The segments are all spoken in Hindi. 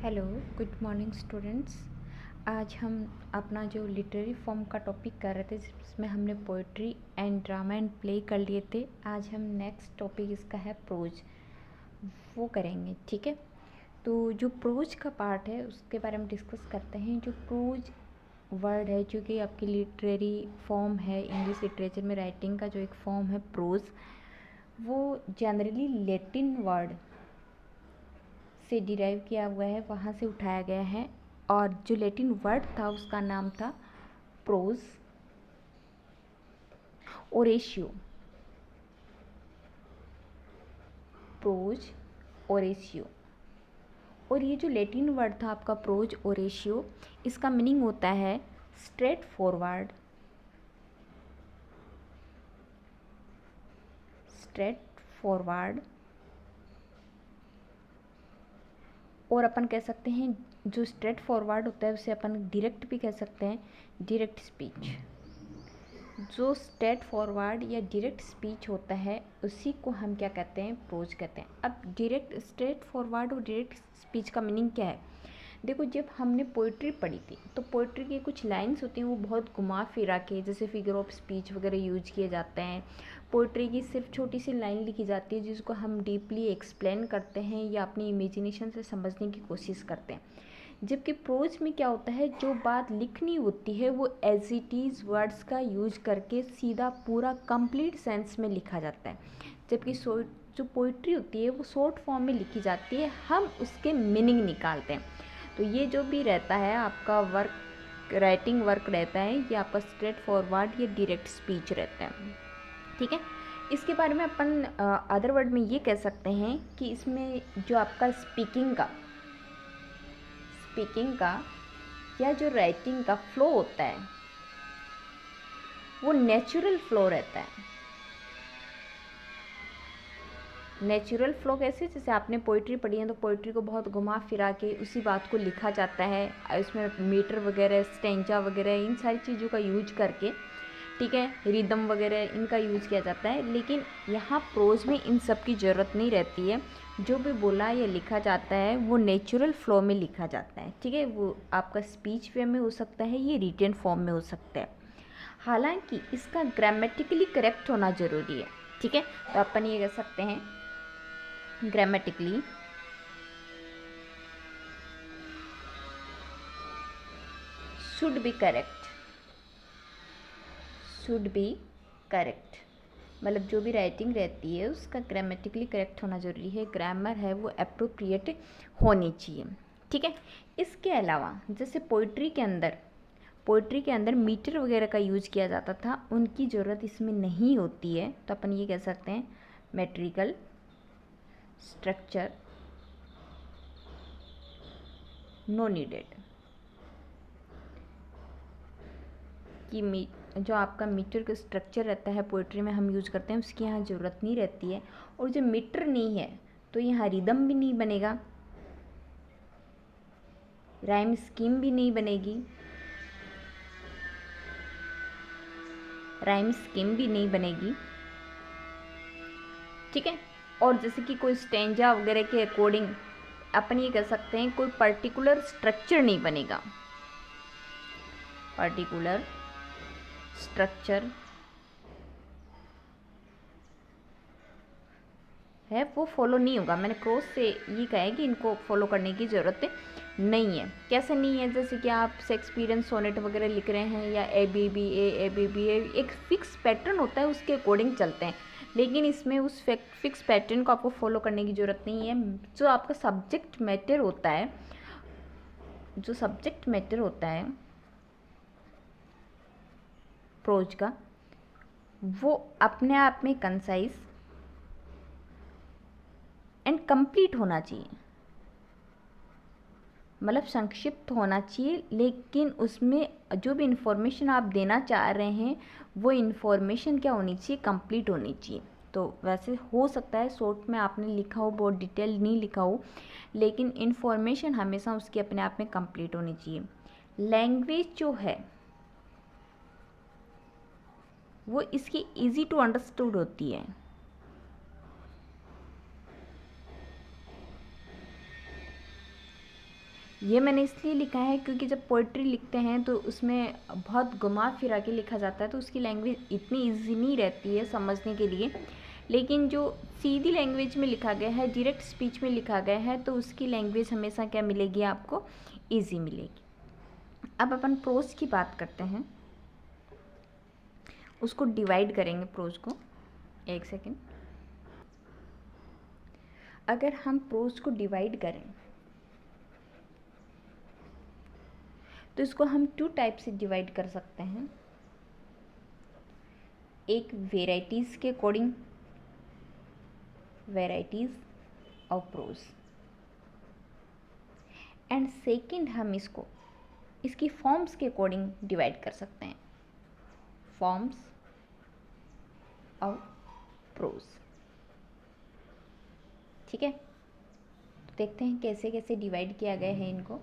Hello, good morning students. आज हम अपना जो लिटरेरी फॉर्म का टॉपिक कर रहे थे जिसमें हमने poetry and drama and play कर लिए थे। आज हम नेक्स्ट टॉपिक इसका है प्रोज, वो करेंगे। ठीक है, तो जो प्रोज का पार्ट है उसके बारे में डिस्कस करते हैं। जो प्रोज वर्ड है जो कि आपकी लिटरेरी फॉर्म है, इंग्लिश लिटरेचर में राइटिंग का जो एक फॉर्म है प्रोज, वो जनरली लैटिन वर्ड से डिराइव किया हुआ है, वहाँ से उठाया गया है। और जो लैटिन वर्ड था उसका नाम था प्रोज ओरेशियो। प्रोज ओरेशियो। और ये जो लैटिन वर्ड था आपका प्रोज ओरेशियो, इसका मीनिंग होता है स्ट्रेट फॉरवर्ड, स्ट्रेट फॉरवर्ड। और अपन कह सकते हैं जो स्ट्रेट फॉरवर्ड होता है उसे अपन डायरेक्ट भी कह सकते हैं, डायरेक्ट स्पीच। जो स्ट्रेट फॉरवर्ड या डायरेक्ट स्पीच होता है उसी को हम क्या कहते हैं, प्रोज कहते हैं। अब डायरेक्ट स्ट्रेट फॉरवर्ड और डायरेक्ट स्पीच का मीनिंग क्या है? देखो, जब हमने पोइट्री पढ़ी थी तो पोइट्री की कुछ लाइंस होती हैं वो बहुत घुमा फिरा के, जैसे फिगर ऑफ स्पीच वगैरह यूज किए जाते हैं। पोइट्री की सिर्फ छोटी सी लाइन लिखी जाती है जिसको हम डीपली एक्सप्लेन करते हैं या अपनी इमेजिनेशन से समझने की कोशिश करते हैं। जबकि प्रोज में क्या होता है, जो बात लिखनी होती है वो एज इट इज़ वर्ड्स का यूज करके सीधा पूरा कंप्लीट सेंस में लिखा जाता है। जबकि जो पोइट्री होती है वो शॉर्ट फॉर्म में लिखी जाती है, हम उसके मीनिंग निकालते हैं। तो ये जो भी रहता है आपका वर्क, राइटिंग वर्क रहता है, ये आपका स्ट्रेट फॉरवर्ड या डायरेक्ट स्पीच रहता है। ठीक है, इसके बारे में अपन अदर वर्ड में ये कह सकते हैं कि इसमें जो आपका स्पीकिंग का या जो राइटिंग का फ्लो होता है वो नेचुरल फ्लो रहता है। नेचुरल फ्लो कैसे? जैसे आपने पोइट्री पढ़ी है तो पोइट्री को बहुत घुमा फिरा के उसी बात को लिखा जाता है, इसमें मीटर वगैरह, स्टेंजा वगैरह, इन सारी चीज़ों का यूज करके, ठीक है, रिदम वगैरह इनका यूज़ किया जाता है। लेकिन यहाँ प्रोज में इन सब की ज़रूरत नहीं रहती है। जो भी बोला या लिखा जाता है वो नेचुरल फ्लो में लिखा जाता है। ठीक है, वो आपका स्पीच वे में हो सकता है, ये रिटन फॉर्म में हो सकता है। हालांकि इसका ग्रामेटिकली करेक्ट होना ज़रूरी है। ठीक है, तो अपन ये कह सकते हैं grammatically should be correct, should be correct. मतलब जो भी राइटिंग रहती है उसका ग्रामेटिकली करेक्ट होना ज़रूरी है, ग्रामर है वो अप्रोप्रिएट होनी चाहिए। ठीक है, इसके अलावा जैसे पोइट्री के अंदर मीटर वगैरह का यूज किया जाता था, उनकी ज़रूरत इसमें नहीं होती है। तो अपन ये कह सकते हैं मेट्रिकल स्ट्रक्चर नो नीडेड, कि जो आपका मीटर का स्ट्रक्चर रहता है पोइट्री में हम यूज करते हैं उसकी यहाँ ज़रूरत नहीं रहती है। और जो मीटर नहीं है तो यहाँ रिदम भी नहीं बनेगा, राइम स्कीम भी नहीं बनेगी, राइम स्कीम भी नहीं बनेगी। ठीक है, और जैसे कि कोई स्टेंजा वगैरह के अकॉर्डिंग अपन ये कह सकते हैं कोई पर्टिकुलर स्ट्रक्चर नहीं बनेगा, पर्टिकुलर स्ट्रक्चर है वो फॉलो नहीं होगा। मैंने क्रॉस से ये कहा है कि इनको फॉलो करने की ज़रूरत नहीं है। कैसे नहीं है? जैसे कि आप शेक्सपियरियन सोनेट वगैरह लिख रहे हैं या ए, एक फिक्स पैटर्न होता है उसके अकॉर्डिंग चलते हैं। लेकिन इसमें उस फिक्स पैटर्न को आपको फॉलो करने की ज़रूरत नहीं है। जो आपका सब्जेक्ट मैटर होता है, जो सब्जेक्ट मैटर होता है प्रोज का, वो अपने आप में कंसाइज एंड कंप्लीट होना चाहिए, मतलब संक्षिप्त होना चाहिए। लेकिन उसमें जो भी इन्फॉर्मेशन आप देना चाह रहे हैं वो इन्फॉर्मेशन क्या होनी चाहिए, कंप्लीट होनी चाहिए। तो वैसे हो सकता है शॉर्ट में आपने लिखा हो, बहुत डिटेल नहीं लिखा हो, लेकिन इन्फॉर्मेशन हमेशा उसकी अपने आप में कंप्लीट होनी चाहिए। लैंग्वेज जो है वो इसकी इजी टू अंडरस्टूड होती है। ये मैंने इसलिए लिखा है क्योंकि जब पोइट्री लिखते हैं तो उसमें बहुत घुमा फिरा के लिखा जाता है, तो उसकी लैंग्वेज इतनी ईजी नहीं रहती है समझने के लिए। लेकिन जो सीधी लैंग्वेज में लिखा गया है, डायरेक्ट स्पीच में लिखा गया है, तो उसकी लैंग्वेज हमेशा क्या मिलेगी आपको, ईजी मिलेगी। अब अपन प्रोज की बात करते हैं, उसको डिवाइड करेंगे प्रोज को। एक सेकेंड। अगर हम प्रोज को डिवाइड करें तो इसको हम 2 टाइप से डिवाइड कर सकते हैं। एक वेराइटीज़ के according, varieties of pros, and second हम इसको इसकी फॉर्म्स के अकॉर्डिंग डिवाइड कर सकते हैं, फॉर्म्स ऑफ प्रोज। ठीक है, तो देखते हैं कैसे कैसे डिवाइड किया गया है इनको।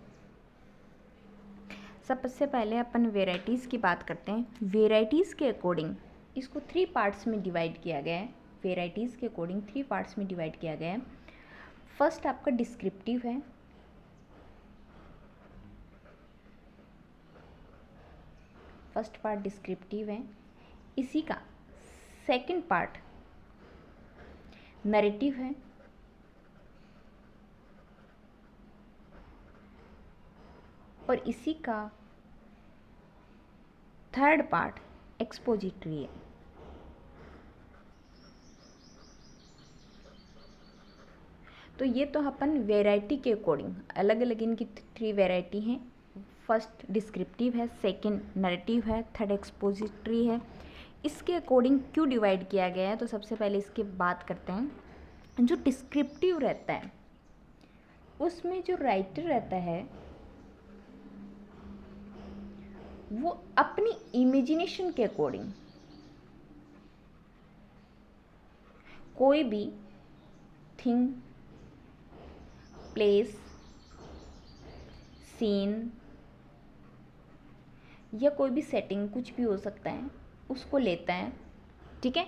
सबसे पहले अपन वेराइटीज़ की बात करते हैं। वेराइटीज़ के अकॉर्डिंग इसको 3 पार्ट्स में डिवाइड किया गया है। वेराइटीज़ के अकॉर्डिंग 3 पार्ट्स में डिवाइड किया गया है। फर्स्ट आपका डिस्क्रिप्टिव है, फर्स्ट पार्ट डिस्क्रिप्टिव है। इसी का सेकंड पार्ट नैरेटिव है, और इसी का थर्ड पार्ट एक्सपोजिटरी है। तो ये तो अपन वैरायटी के अकॉर्डिंग, अलग अलग इनकी 3 वैरायटी हैं। फर्स्ट डिस्क्रिप्टिव है, सेकंड नैरेटिव है, थर्ड एक्सपोजिटरी है। इसके अकॉर्डिंग क्यों डिवाइड किया गया है, तो सबसे पहले इसकी बात करते हैं। जो डिस्क्रिप्टिव रहता है उसमें जो राइटर रहता है वो अपनी इमेजिनेशन के अकॉर्डिंग कोई भी थिंग, प्लेस, सीन या कोई भी सेटिंग, कुछ भी हो सकता है, उसको लेता है। ठीक है,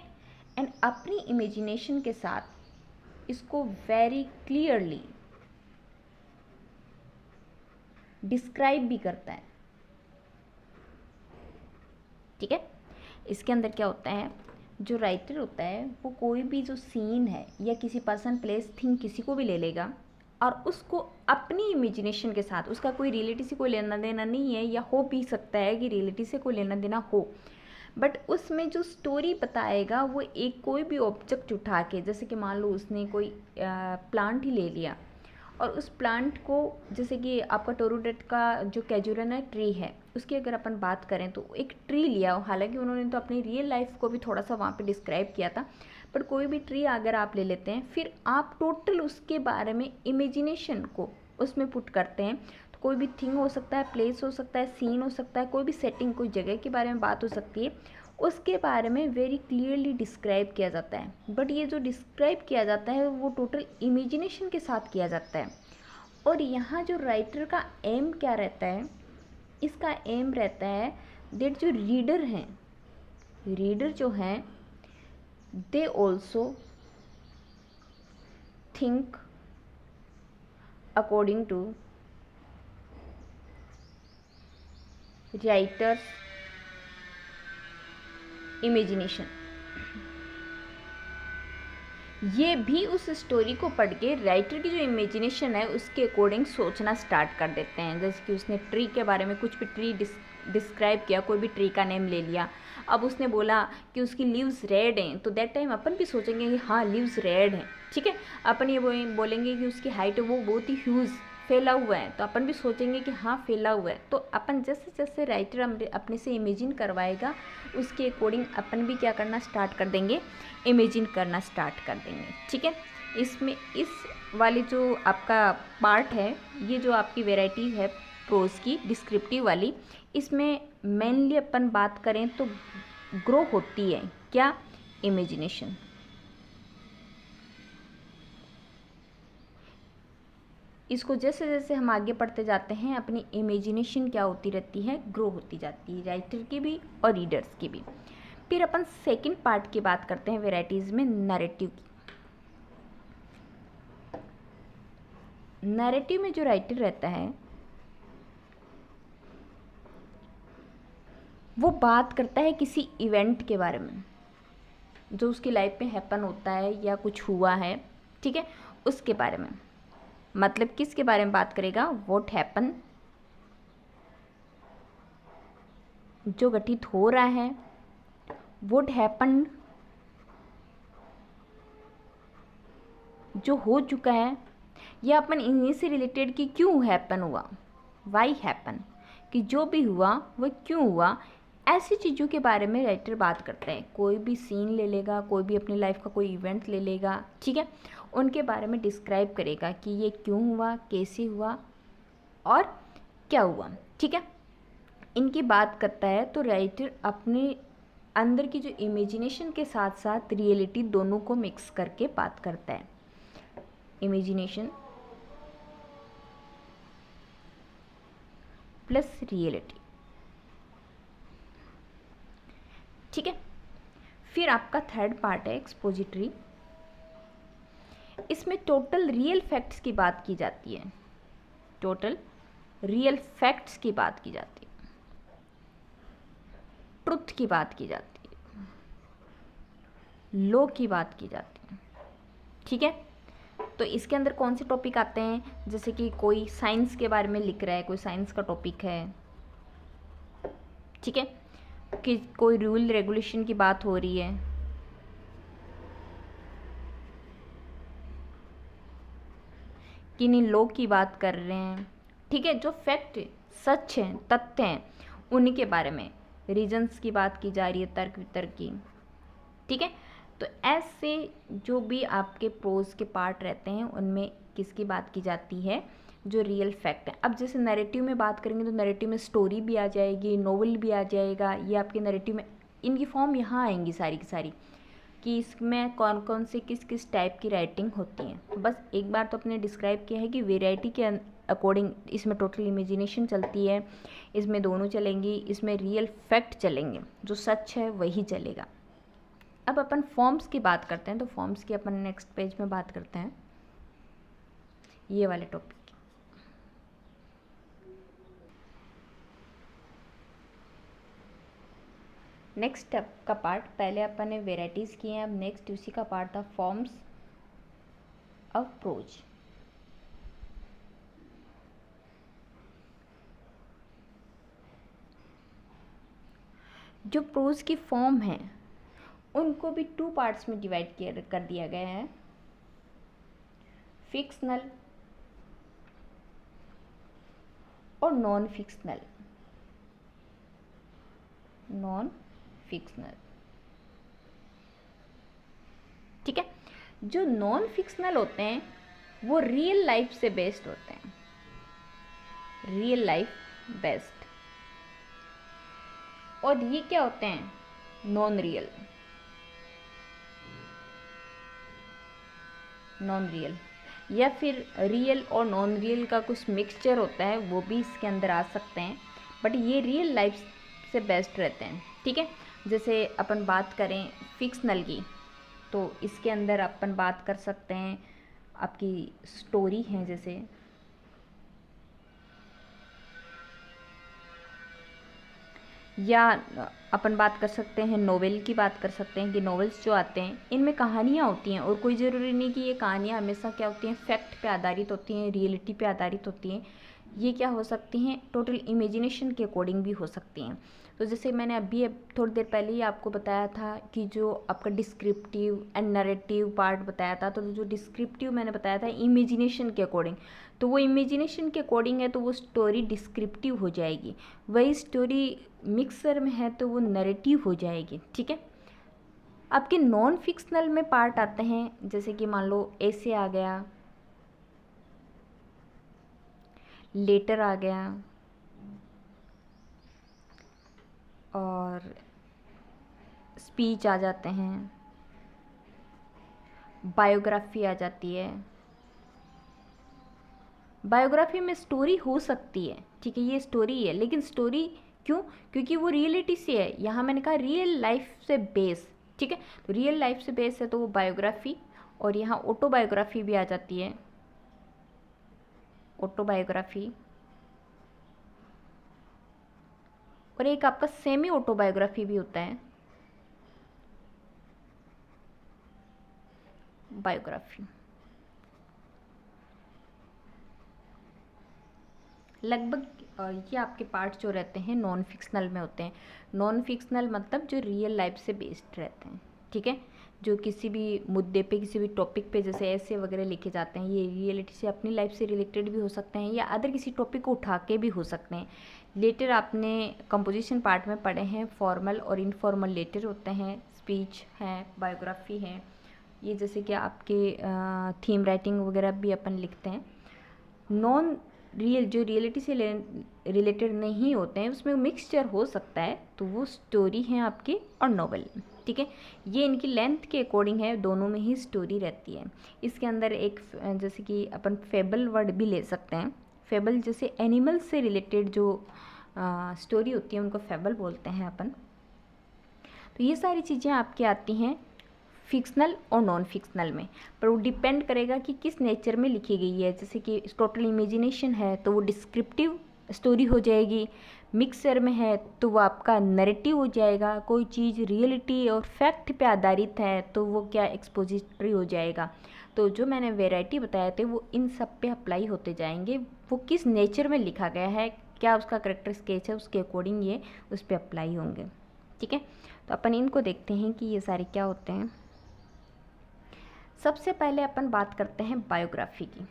एंड अपनी इमेजिनेशन के साथ इसको वेरी क्लियरली डिस्क्राइब भी करता है। ठीक है, इसके अंदर क्या होता है, जो राइटर होता है वो कोई भी जो सीन है या किसी पर्सन, प्लेस, थिंग, किसी को भी ले लेगा और उसको अपनी इमेजिनेशन के साथ, उसका कोई रियलिटी से कोई लेना देना नहीं है, या हो भी सकता है कि रियलिटी से कोई लेना देना हो, बट उसमें जो स्टोरी बताएगा वो एक कोई भी ऑब्जेक्ट उठा के, जैसे कि मान लो उसने कोई प्लांट ही ले लिया और उस प्लांट को, जैसे कि आपका टोरूडेट का जो कैजुरना ट्री है उसकी अगर अपन बात करें तो एक ट्री लिया, हालांकि उन्होंने तो अपनी रियल लाइफ को भी थोड़ा सा वहाँ पे डिस्क्राइब किया था, पर कोई भी ट्री अगर आप ले लेते हैं, फिर आप टोटल उसके बारे में इमेजिनेशन को उसमें पुट करते हैं, तो कोई भी थिंग हो सकता है, प्लेस हो सकता है, सीन हो सकता है, कोई भी सेटिंग, कोई जगह के बारे में बात हो सकती है, उसके बारे में वेरी क्लियरली डिस्क्राइब किया जाता है। बट ये जो डिस्क्राइब किया जाता है वो टोटल इमेजिनेशन के साथ किया जाता है। और यहाँ जो राइटर का एम क्या रहता है, इसका एम रहता है दैट जो रीडर हैं, रीडर जो हैं, they also think according to writer's imagination. ये भी उस स्टोरी को पढ़ के राइटर की जो इमेजिनेशन है उसके अकॉर्डिंग सोचना स्टार्ट कर देते हैं। जैसे कि उसने ट्री के बारे में, कुछ भी ट्री डिस्क्राइब किया, कोई भी ट्री का नेम ले लिया, अब उसने बोला कि उसकी लीव्स रेड हैं, तो दैट टाइम अपन भी सोचेंगे कि हाँ लीव्स रेड हैं। ठीक है, अपन ये बोलेंगे कि उसकी हाइट वो बहुत ही ह्यूज फैला हुआ है, तो अपन भी सोचेंगे कि हाँ फैला हुआ है। तो अपन जैसे जैसे राइटर अपने से इमेजिन करवाएगा उसके अकॉर्डिंग अपन भी क्या करना स्टार्ट कर देंगे, इमेजिन करना स्टार्ट कर देंगे। ठीक है, इसमें इस वाली जो आपका पार्ट है, ये जो आपकी वैरायटी है प्रोज की डिस्क्रिप्टिव वाली, इसमें मेनली अपन बात करें तो ग्रो होती है क्या, इमेजिनेशन। इसको जैसे जैसे हम आगे पढ़ते जाते हैं अपनी इमेजिनेशन क्या होती रहती है, ग्रो होती जाती है, राइटर की भी और रीडर्स की भी। फिर अपन सेकंड पार्ट की बात करते हैं वैरायटीज में, नैरेटिव की। नैरेटिव में जो राइटर रहता है वो बात करता है किसी इवेंट के बारे में जो उसकी लाइफ में हैपन होता है या कुछ हुआ है, ठीक है, उसके बारे में। मतलब किसके बारे में बात करेगा? व्हाट हैपन, जो घटित हो रहा है, व्हाट हैपन, जो हो चुका है, या अपन इन्हीं से रिलेटेड कि क्यों हैपन हुआ, वाई हैपन, कि जो भी हुआ वो क्यों हुआ। ऐसी चीज़ों के बारे में राइटर बात करते हैं। कोई भी सीन ले लेगा, कोई भी अपनी लाइफ का कोई इवेंट ले लेगा, ठीक है, उनके बारे में डिस्क्राइब करेगा कि ये क्यों हुआ, कैसे हुआ और क्या हुआ, ठीक है, इनकी बात करता है। तो राइटर अपने अंदर की जो इमेजिनेशन के साथ साथ रियलिटी दोनों को मिक्स करके बात करता है। इमेजिनेशन प्लस रियलिटी, ठीक है। फिर आपका थर्ड पार्ट है एक्सपोजिटरी। इसमें टोटल रियल फैक्ट्स की बात की जाती है। टोटल रियल फैक्ट्स की बात की जाती है, ट्रुथ की बात की जाती है, लॉ की बात की जाती है, ठीक है। तो इसके अंदर कौन से टॉपिक आते हैं? जैसे कि कोई साइंस के बारे में लिख रहा है, कोई साइंस का टॉपिक है, ठीक है, कि कोई रूल रेगुलेशन की बात हो रही है, किन्हीं लॉ की बात कर रहे हैं, ठीक है, जो फैक्ट सच हैं, तथ्य हैं, उन्हीं के बारे में रीजंस की बात की जा रही है, तर्क वितर्क की, ठीक है। तो ऐसे जो भी आपके प्रोज के पार्ट रहते हैं उनमें किसकी बात की जाती है? जो रियल फैक्ट है। अब जैसे नैरेटिव में बात करेंगे तो नैरेटिव में स्टोरी भी आ जाएगी, नोवेल भी आ जाएगा, ये आपके नैरेटिव में इनकी फॉर्म यहाँ आएंगी सारी की सारी, कि इसमें कौन कौन से किस किस टाइप की राइटिंग होती है। बस एक बार तो अपने डिस्क्राइब किया है कि वेराइटी के अकॉर्डिंग इसमें टोटल इमेजिनेशन चलती है, इसमें दोनों चलेंगी, इसमें रियल फैक्ट चलेंगे, जो सच है वही चलेगा। अब अपन फॉर्म्स की बात करते हैं, तो फॉर्म्स की अपन नेक्स्ट पेज में बात करते हैं, ये वाले टॉपिक। नेक्स्ट का पार्ट, पहले अपन ने वेराइटीज़ किए हैं, अब नेक्स्ट उसी का पार्ट था फॉर्म्स ऑफ प्रोज। जो प्रोज की फॉर्म है उनको भी टू पार्ट्स में डिवाइड कर दिया गया है, फिक्शनल और नॉन फिक्शनल। नॉन फिक्शनल, ठीक है। जो नॉन फिक्शनल होते हैं वो रियल लाइफ से बेस्ड होते हैं, रियल लाइफ बेस्ड। और ये क्या होते हैं? Non real. नॉन रियल या फिर रियल और नॉन रियल का कुछ मिक्सचर होता है, वो भी इसके अंदर आ सकते हैं, बट ये रियल लाइफ से बेस्ट रहते हैं, ठीक है। जैसे अपन बात करें फिक्शनल की, तो इसके अंदर अपन बात कर सकते हैं आपकी स्टोरी है, जैसे या अपन बात कर सकते हैं नोवेल की, बात कर सकते हैं कि नोवेल्स जो आते हैं इनमें कहानियाँ होती हैं, और कोई ज़रूरी नहीं कि ये कहानियाँ हमेशा क्या होती हैं, फैक्ट पे आधारित होती हैं, रियलिटी पे आधारित होती हैं। ये क्या हो सकती हैं, टोटल इमेजिनेशन के अकॉर्डिंग भी हो सकती हैं। तो जैसे मैंने अभी थोड़ी देर पहले ही आपको बताया था कि जो आपका डिस्क्रिप्टिव एंड नरेटिव पार्ट बताया था, तो जो डिस्क्रिप्टिव मैंने बताया था इमेजिनेशन के अकॉर्डिंग, तो वो इमेजिनेशन के अकॉर्डिंग है तो वो स्टोरी डिस्क्रिप्टिव हो जाएगी। वही स्टोरी मिक्सर में है तो वो नरेटिव हो जाएगी, ठीक है। आपके नॉन फिक्शनल में पार्ट आते हैं, जैसे कि मान लो ऐसे आ गया, लेटर आ गया, और स्पीच आ जाते हैं, बायोग्राफी आ जाती है। बायोग्राफी में स्टोरी हो सकती है, ठीक है, ये स्टोरी है, लेकिन स्टोरी क्यों? क्योंकि वो रियलिटी से है, यहाँ मैंने कहा रियल लाइफ से बेस, ठीक है। तो रियल लाइफ से बेस है तो वो बायोग्राफी, और यहाँ ऑटोबायोग्राफी भी आ जाती है, ऑटोबायोग्राफी। और एक आपका सेमी ऑटोबायोग्राफी भी होता है, बायोग्राफी। लगभग ये आपके पार्ट्स जो रहते हैं नॉन फिक्शनल में होते हैं। नॉन फिक्शनल मतलब जो रियल लाइफ से बेस्ड रहते हैं, ठीक है। जो किसी भी मुद्दे पे, किसी भी टॉपिक पे जैसे ऐसे वगैरह लिखे जाते हैं, ये रियलिटी से, अपनी लाइफ से रिलेटेड भी हो सकते हैं या अदर किसी टॉपिक को उठा के भी हो सकते हैं। लेटर आपने कंपोजिशन पार्ट में पढ़े हैं, फॉर्मल और इनफॉर्मल लेटर होते हैं, स्पीच है, बायोग्राफी है। ये जैसे कि आपके थीम राइटिंग वगैरह भी अपन लिखते हैं। नॉन रियल जो रियलिटी से रिलेटेड नहीं होते हैं, उसमें मिक्सचर हो सकता है, तो वो स्टोरी है आपकी और नॉवल, ठीक है। ये इनकी लेंथ के अकॉर्डिंग है, दोनों में ही स्टोरी रहती है। इसके अंदर एक जैसे कि अपन फेबल वर्ड भी ले सकते हैं। फेबल जैसे एनिमल से रिलेटेड जो स्टोरी होती है उनको फेबल बोलते हैं अपन। तो ये सारी चीज़ें आपकी आती हैं फिक्शनल और नॉन फिक्शनल में, पर वो डिपेंड करेगा कि किस नेचर में लिखी गई है। जैसे कि टोटल इमेजिनेशन है तो वो डिस्क्रिप्टिव स्टोरी हो जाएगी, मिक्सर में है तो वो आपका नैरेटिव हो जाएगा, कोई चीज़ रियलिटी और फैक्ट पे आधारित है तो वो क्या एक्सपोजिटरी हो जाएगा। तो जो मैंने वैरायटी बताए थे वो इन सब पे अप्लाई होते जाएंगे, वो किस नेचर में लिखा गया है, क्या उसका करेक्टर स्केच है, उसके अकॉर्डिंग ये उस पर अप्लाई होंगे, ठीक है। तो अपन इनको देखते हैं कि ये सारे क्या होते हैं। सबसे पहले अपन बात करते हैं बायोग्राफी की।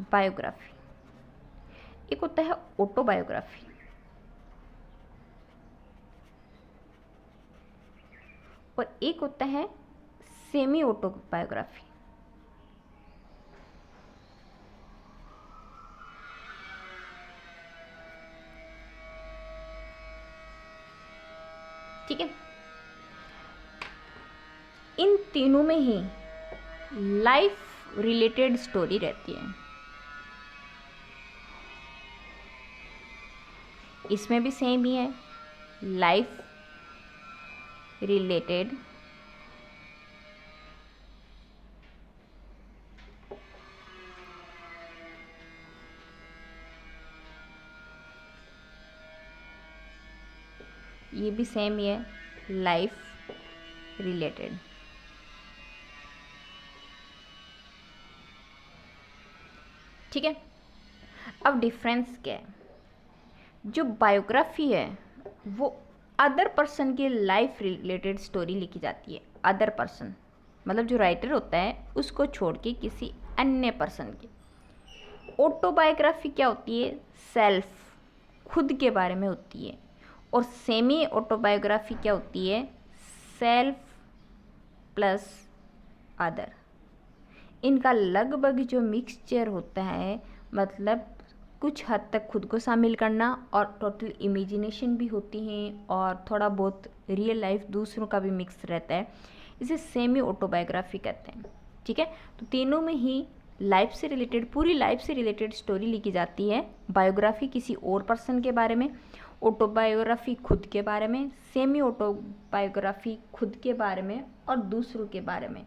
बायोग्राफी एक होता है ऑटोबायोग्राफी, और एक होता है सेमी ऑटोबायोग्राफी। ठीक है, इन तीनों में ही लाइफ रिलेटेड स्टोरी रहती है। इसमें भी सेम ही है, लाइफ रिलेटेड ये भी सेम ही है, लाइफ रिलेटेड। ठीक है, अब डिफरेंस क्या है। जो बायोग्राफी है वो अदर पर्सन की लाइफ रिलेटेड स्टोरी लिखी जाती है। अदर पर्सन मतलब जो राइटर होता है उसको छोड़ के किसी अन्य पर्सन की। ऑटोबायोग्राफी क्या होती है, सेल्फ, खुद के बारे में होती है। और सेमी ऑटोबायोग्राफी क्या होती है, सेल्फ प्लस अदर। इनका लगभग जो मिक्सचर होता है, मतलब कुछ हद तक खुद को शामिल करना और टोटल इमेजिनेशन भी होती हैं और थोड़ा बहुत रियल लाइफ दूसरों का भी मिक्स रहता है, इसे सेमी ऑटोबायोग्राफी कहते हैं। ठीक है, तो तीनों में ही लाइफ से रिलेटेड, पूरी लाइफ से रिलेटेड स्टोरी लिखी जाती है। बायोग्राफी किसी और पर्सन के बारे में, ऑटोबायोग्राफी खुद के बारे में, सेमी ऑटोबायोग्राफी खुद के बारे में और दूसरों के बारे में,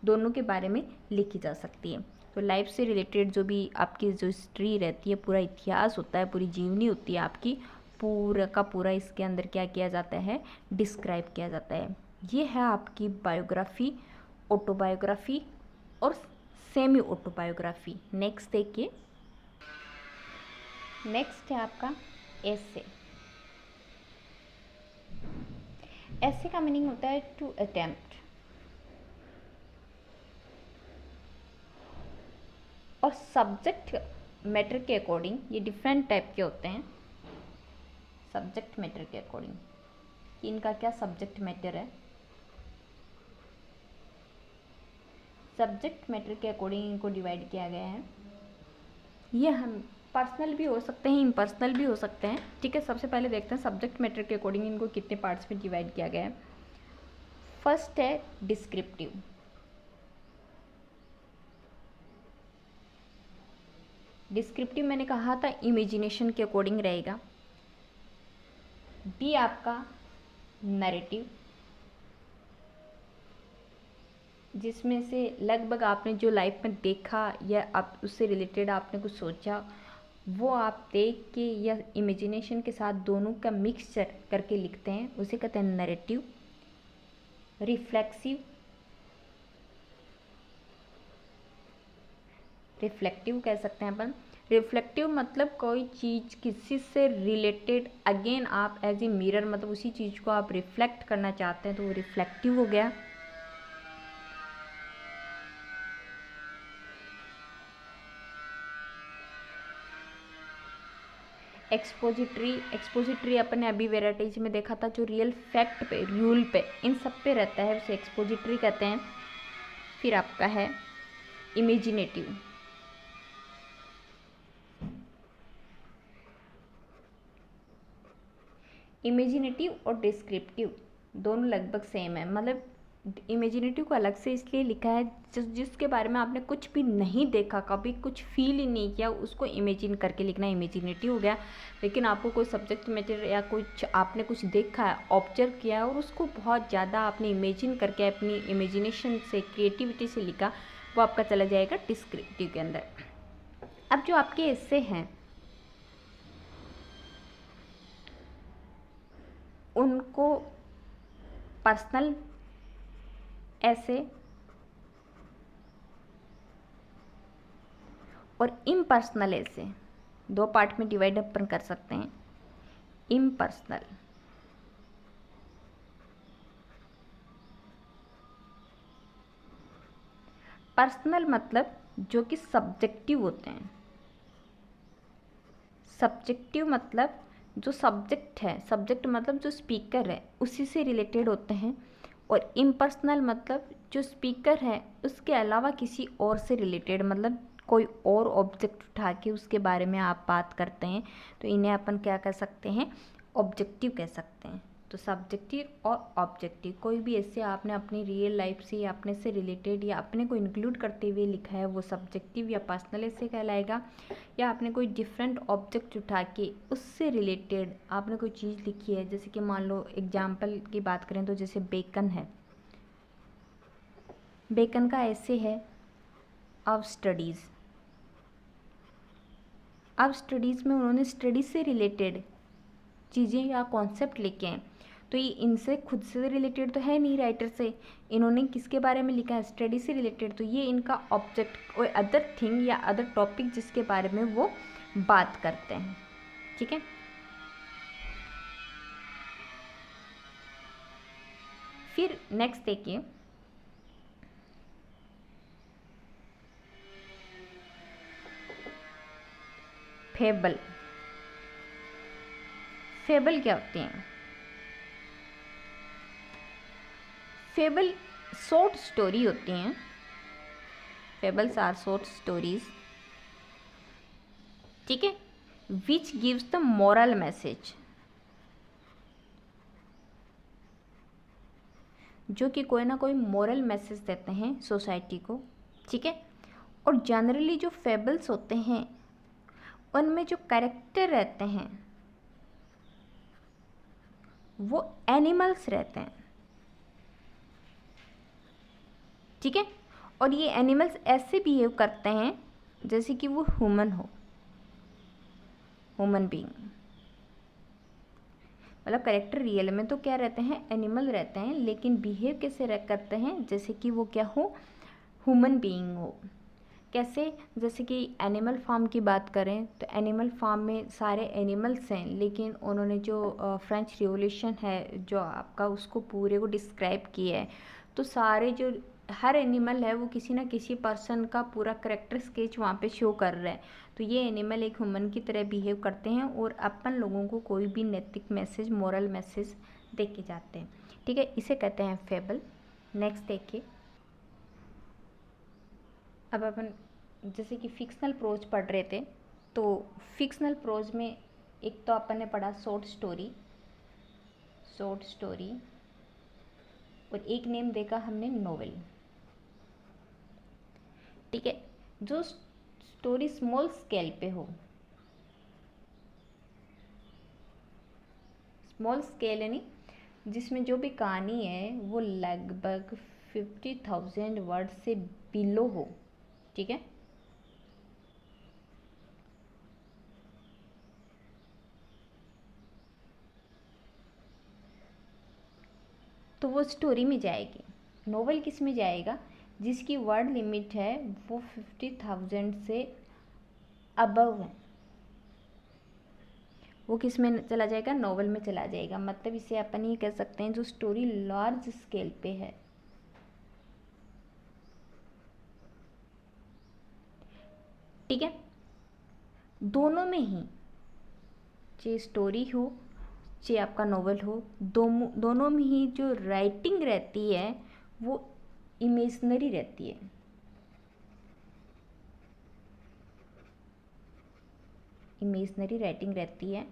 दोनों के बारे में लिखी जा सकती है। तो लाइफ से रिलेटेड जो भी आपकी जो हिस्ट्री रहती है, पूरा इतिहास होता है, पूरी जीवनी होती है आपकी, पूरा का पूरा इसके अंदर क्या किया जाता है, डिस्क्राइब किया जाता है। ये है आपकी बायोग्राफी, ऑटोबायोग्राफी और सेमी ऑटोबायोग्राफी। नेक्स्ट देखिए, नेक्स्ट है आपका एसे। एसे का मीनिंग होता है टू अटेम्प्ट। और सब्जेक्ट मैटर के अकॉर्डिंग ये डिफरेंट टाइप के होते हैं। सब्जेक्ट मैटर के अकॉर्डिंग कि इनका क्या सब्जेक्ट मैटर है, सब्जेक्ट मैटर के अकॉर्डिंग इनको डिवाइड किया गया है। ये हम पर्सनल भी हो सकते हैं, इम्पर्सनल भी हो सकते हैं। ठीक है, सबसे पहले देखते हैं सब्जेक्ट मैटर के अकॉर्डिंग इनको कितने पार्ट्स में डिवाइड किया गया है। फर्स्ट है डिस्क्रिप्टिव। डिस्क्रिप्टिव मैंने कहा था इमेजिनेशन के अकॉर्डिंग रहेगा। बी आपका नैरेटिव, जिसमें से लगभग आपने जो लाइफ में देखा या आप उससे रिलेटेड आपने कुछ सोचा वो आप देख के या इमेजिनेशन के साथ दोनों का मिक्सचर करके लिखते हैं, उसे कहते हैं नैरेटिव। रिफ्लेक्टिव कह सकते हैं अपन। रिफ्लेक्टिव मतलब कोई चीज़ किसी से रिलेटेड अगेन आप एज ए मिरर, मतलब उसी चीज़ को आप रिफ्लेक्ट करना चाहते हैं, तो वो रिफ्लेक्टिव हो गया। एक्सपोजिटरी अपन ने अभी वेराइटीज में देखा था, जो रियल फैक्ट पे, रूल पे, इन सब पे रहता है, उसे एक्सपोजिटरी कहते हैं। फिर आपका है इमेजिनेटिव। इमेजिनेटिव और डिस्क्रिप्टिव दोनों लगभग सेम है, मतलब इमेजिनेटिव को अलग से इसलिए लिखा है जिसके बारे में आपने कुछ भी नहीं देखा, कभी कुछ फील ही नहीं किया, उसको इमेजिन करके लिखना इमेजिनेटिव हो गया। लेकिन आपको कोई सब्जेक्ट मैटर या कुछ आपने कुछ देखा है, ऑब्जर्व किया है और उसको बहुत ज़्यादा आपने इमेजिन करके अपनी इमेजिनेशन से, क्रिएटिविटी से लिखा, वो आपका चला जाएगा डिस्क्रिप्टिव के अंदर। अब जो आपके एस्से हैं उनको पर्सनल ऐसे और इम्पर्सनल ऐसे दो पार्ट में डिवाइड अपन कर सकते हैं। इम्पर्सनल, पर्सनल मतलब जो कि सब्जेक्टिव होते हैं। सब्जेक्टिव मतलब जो सब्जेक्ट है, सब्जेक्ट मतलब जो स्पीकर है उसी से रिलेटेड होते हैं। और इम्पर्सनल मतलब जो स्पीकर है उसके अलावा किसी और से रिलेटेड, मतलब कोई और ऑब्जेक्ट उठा के उसके बारे में आप बात करते हैं, तो इन्हें अपन क्या कह सकते हैं, ऑब्जेक्टिव कह सकते हैं। तो सब्जेक्टिव और ऑब्जेक्टिव, कोई भी ऐसे आपने अपनी रियल लाइफ से या अपने से रिलेटेड या अपने को इंक्लूड करते हुए लिखा है, वो सब्जेक्टिव या पर्सनल ऐसे कहलाएगा। या आपने कोई डिफरेंट ऑब्जेक्ट उठा के उससे रिलेटेड आपने कोई चीज़ लिखी है, जैसे कि मान लो एग्जाम्पल की बात करें तो जैसे बेकन है, बेकन का ऐसे है अब स्टडीज़। अब स्टडीज़ में उन्होंने स्टडीज से रिलेटेड चीज़ें या कॉन्सेप्ट लेके हैं, तो ये इनसे खुद से रिलेटेड तो है नहीं, राइटर से, इन्होंने किसके बारे में लिखा है, स्टडी से रिलेटेड, तो ये इनका ऑब्जेक्ट कोई अदर थिंग या अदर टॉपिक जिसके बारे में वो बात करते हैं। ठीक है, फिर नेक्स्ट देखिए, फेबल। फेबल क्या होती हैं? फेबल शॉर्ट स्टोरी होती हैं। फेबल्स आर शॉर्ट स्टोरीज, ठीक है, which gives the moral message, जो कि कोई ना कोई मोरल मैसेज देते हैं सोसाइटी को। ठीक है, और जनरली जो फेबल्स होते हैं उनमें जो कैरेक्टर रहते हैं वो एनिमल्स रहते हैं। ठीक है, और ये एनिमल्स ऐसे बिहेव करते हैं जैसे कि वो ह्यूमन हो, ह्यूमन बीइंग। मतलब कैरेक्टर रियल में तो क्या रहते हैं, एनिमल रहते हैं, लेकिन बिहेव कैसे करते हैं जैसे कि वो क्या हो, ह्यूमन बीइंग हो। कैसे, जैसे कि एनिमल फार्म की बात करें तो एनिमल फार्म में सारे एनिमल्स हैं, लेकिन उन्होंने जो फ्रेंच रिवॉल्यूशन है जो आपका, उसको पूरे को डिस्क्राइब किया है, तो सारे जो हर एनिमल है वो किसी ना किसी पर्सन का पूरा करेक्टर स्केच वहाँ पे शो कर रहा है। तो ये एनिमल एक ह्यूमन की तरह बिहेव करते हैं और अपन लोगों को कोई भी नैतिक मैसेज, मोरल मैसेज दे के जाते हैं। ठीक है, इसे कहते हैं फेबल। नेक्स्ट देखिए, अब अपन जैसे कि फिक्शनल प्रोज पढ़ रहे थे, तो फिक्शनल प्रोज में एक तो अपन ने पढ़ा शॉर्ट स्टोरी, शॉर्ट स्टोरी, और एक नेम देखा हमने नोवेल। ठीक है, जो स्टोरी स्मॉल स्केल पे हो, स्मॉल स्केल यानी जिसमें जो भी कहानी है वो लगभग 50,000 वर्ड से बिलो हो। ठीक है, तो वो स्टोरी में जाएगी। नोवेल किस में जाएगा? जिसकी वर्ड लिमिट है वो 50,000 से अबव है, वो किस में चला जाएगा? नोवेल में चला जाएगा। मतलब इसे अपन ये कह सकते हैं जो स्टोरी लार्ज स्केल पे है। ठीक है, दोनों में ही, चाहे स्टोरी हो चाहे आपका नोवेल हो, दोनों में ही जो राइटिंग रहती है वो इमेजिनरी रहती है। इमेजिनरी राइटिंग रहती है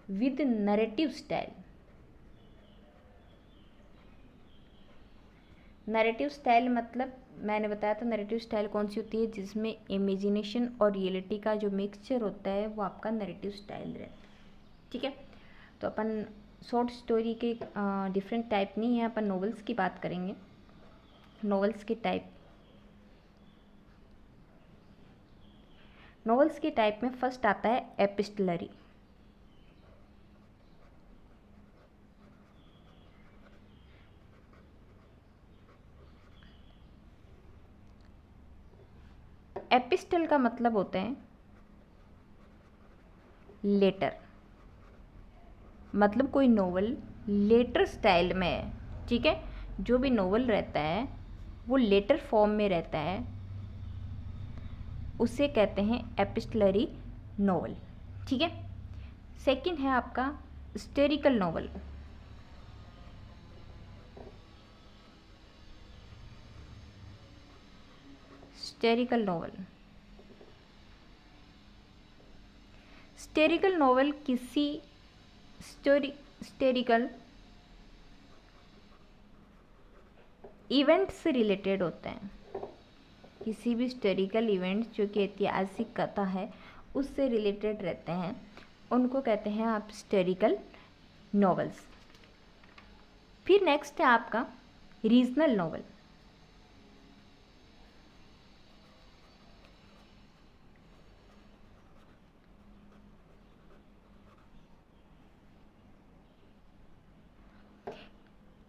with narrative style. Narrative style मतलब मैंने बताया था नरेटिव स्टाइल कौन सी होती है? जिसमें इमेजिनेशन और रियलिटी का जो मिक्सचर होता है वो आपका नरेटिव स्टाइल रहता है। ठीक है, तो अपन शॉर्ट स्टोरी के डिफरेंट टाइप नहीं है, अपन नॉवेल्स की बात करेंगे। नॉवेल्स के टाइप, नॉवेल्स के टाइप में फर्स्ट आता है एपिस्टलरी। एपिस्टल का मतलब होता है लेटर, मतलब कोई नोवेल लेटर स्टाइल में है। ठीक है, जो भी नोवेल रहता है वो लेटर फॉर्म में रहता है, उसे कहते हैं एपिस्टलरी नोवेल। ठीक है, सेकंड है आपका historical novel. Historical novel, historical novel किसी हिस्टोरिकल इवेंट से रिलेटेड होते हैं। किसी भी हिस्टोरिकल इवेंट जो कि ऐतिहासिक कथा है उससे रिलेटेड रहते हैं, उनको कहते हैं आप हिस्टोरिकल नॉवेल्स। फिर नेक्स्ट है आपका रीजनल नॉवेल।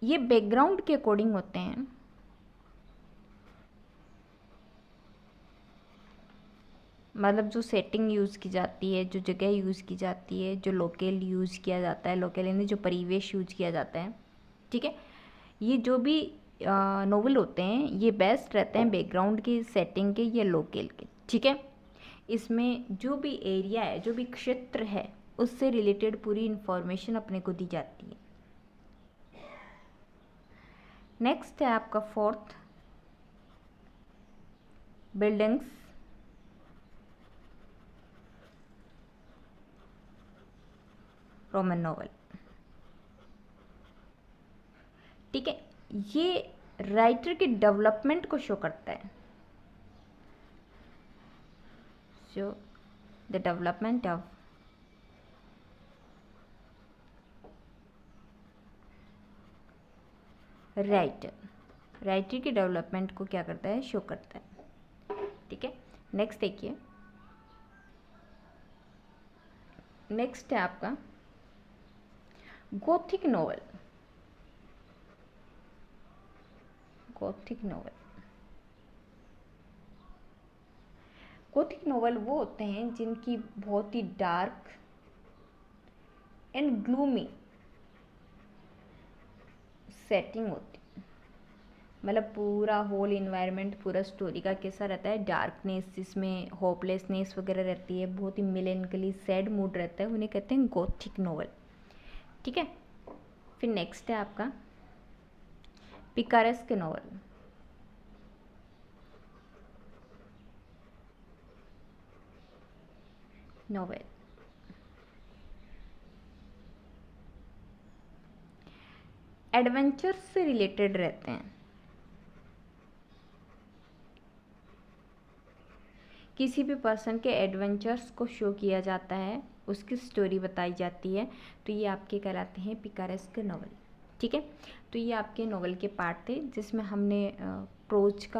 ये बैकग्राउंड के अकॉर्डिंग होते हैं। मतलब जो सेटिंग यूज़ की जाती है, जो जगह यूज़ की जाती है, जो लोकल यूज़ किया जाता है, लोकल यानी जो परिवेश यूज़ किया जाता है। ठीक है, ये जो भी नोवेल होते हैं ये बेस्ट रहते हैं बैकग्राउंड की सेटिंग के या लोकल के। ठीक है, इसमें जो भी एरिया है, जो भी क्षेत्र है, उससे रिलेटेड पूरी इंफॉर्मेशन अपने को दी जाती है। नेक्स्ट है आपका फोर्थ बिल्डिंग्स रोमन नॉवल। ठीक है, ये राइटर के डेवलपमेंट को शो करता है, show the development of writer के डेवलपमेंट को क्या करता है? शो करता है। ठीक है, नेक्स्ट देखिए, नेक्स्ट है आपका Gothic novel. Gothic novel, Gothic novel वो होते हैं जिनकी बहुत ही डार्क एंड ग्लूमी सेटिंग होती है। मतलब पूरा होल इन्वायरमेंट, पूरा स्टोरी का कैसा रहता है? डार्कनेस, जिसमें होपलेसनेस वगैरह रहती है, बहुत ही मेलेंकली सैड मूड रहता है, उन्हें कहते हैं गोथिक नॉवल। ठीक है, फिर नेक्स्ट है आपका पिकारेस्क नॉवल। नॉवेल, एडवेंचर से रिलेटेड रहते हैं। किसी भी पर्सन के एडवेंचर्स को शो किया जाता है, उसकी स्टोरी बताई जाती है, तो ये आपके कहलाते हैं पिकारेस्क नॉवल। ठीक है, तो ये आपके नॉवल के पार्ट थे जिसमें हमने प्रोज का